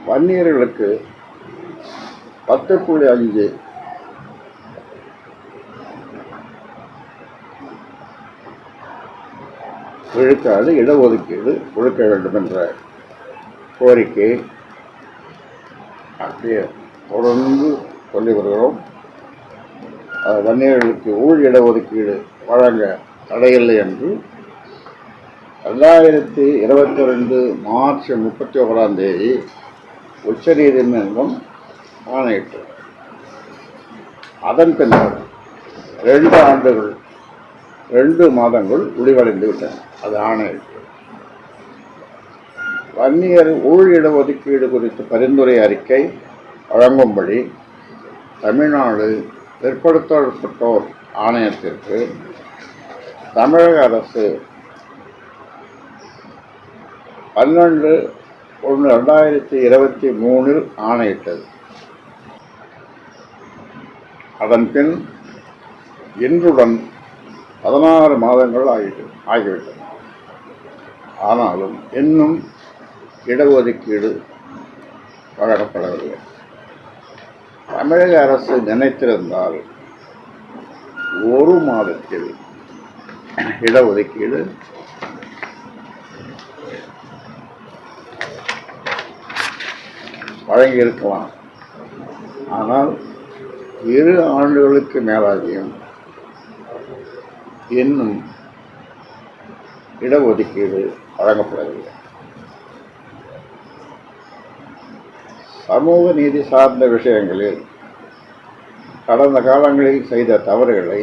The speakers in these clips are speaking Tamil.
வன்னியர்களுக்கு 10.5 விழுக்காடு இடஒதுக்கீடு கொடுக்க வேண்டும் என்ற கோரிக்கை அப்படியே தொடர்ந்து சொல்லி வருகிறோம். வன்னியர்களுக்கு இடஒதுக்கீடு வழங்க தடையில்லை என்று 2022 மார்ச் 31 உச்சநீதிமன்றம் ஆணையிட்டது. அதன் பின்னர் 2 மாதங்கள் முடிவடைந்து விட்டன. அது ஆணையிட்டு வன்னியர் இடஒதுக்கீடு குறித்த பரிந்துரை அறிக்கை வழங்கும்படி தமிழ்நாடு பிற்படுத்தப்பட்டோர் ஆணையத்திற்கு தமிழக அரசு 12/1/2023 ஆணையிட்டது. அதன் பின் இன்றுடன் 16 மாதங்கள் ஆகிவிட்டன. ஆனாலும் இன்னும் இடஒதுக்கீடு வழங்கப்படவில்லை. தமிழக அரசு நினைத்திருந்தால் 1 மாதத்தில் இடஒதுக்கீடு வழங்கியிருக்கலாம். ஆனால் 2 ஆண்டுகளுக்கு மேலாகியும் இன்னும் இடஒதுக்கீடு வழங்கப்படவில்லை. சமூக நீதி சார்ந்த விஷயங்களில் கடந்த காலங்களில் செய்த தவறுகளை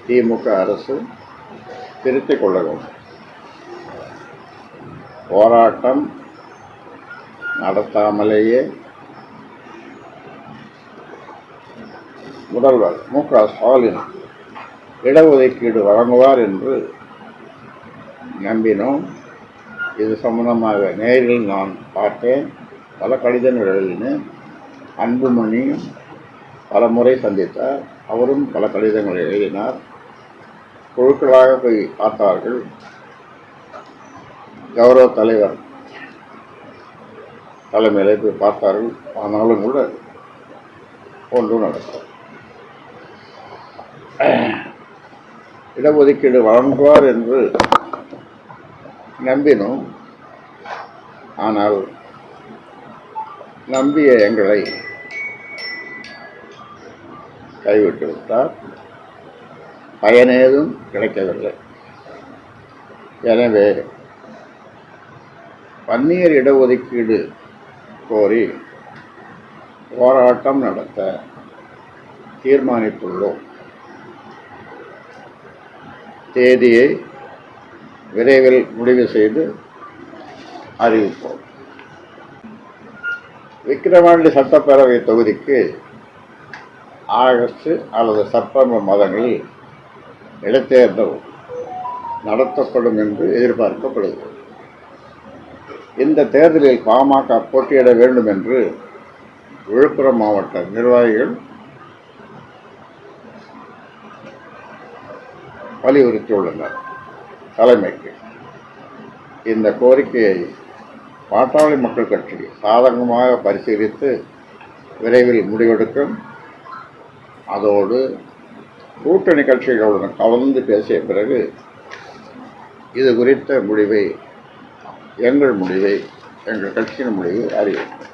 திமுக அரசு திருத்திக் கொள்ள வேண்டும். போராட்டம் நடத்தாமலேயே முதல்வர் மு.க. ஸ்டாலின் இடஒதுக்கீடு வழங்குவார் என்று நம்பினோம். இது சம்பந்தமாக நேரில் நான் பார்த்தேன். பல கடிதங்கள் எழுதினேன். அன்புமணியும் பல முறை சந்தித்தார். அவரும் பல கடிதங்களை எழுதினார். குழுக்களாக போய் பார்த்தார்கள். கௌரவ தலைவர் தலைமையிலே போய் பார்த்தார்கள். ஆனாலும் கூட ஒன்றும் நடக்கும். இடஒதுக்கீடு வழங்குவார் என்று நம்பினோம். ஆனால் நம்பிய எங்களை கைவிட்டு விட்டார். பயனேதும் கிடைக்கவில்லை. எனவே வன்னியர் இடஒதுக்கீடு கோரி போராட்டம் நடத்த தீர்மானித்துள்ளோம். தேதியை விரைவில் முடிவு செய்து அறிவிப்போம். விக்கிரவாண்டி சட்டப்பேரவை தொகுதிக்கு ஆகஸ்ட் அல்லது செப்டம்பர் மாதங்களில் இடைத்தேர்தல் நடத்தப்படும் என்று எதிர்பார்க்கப்படுகிறது. இந்த தேர்தலில் பாமக போட்டியிட வேண்டும் என்று விழுப்புரம் மாவட்ட நிர்வாகிகள் வலியுறுத்தியுள்ளனர் தலைமைக்கு. இந்த கோரிக்கையை பாட்டாளி மக்கள் கட்சி சாதகமாக பரிசீலித்து விரைவில் முடிவெடுக்கும். அதோடு கூட்டணி கட்சிகளுடன் கலந்து பேசிய பிறகு இது குறித்த முடிவை எங்கள் கட்சியின் முடிவை அறிவிக்கும்.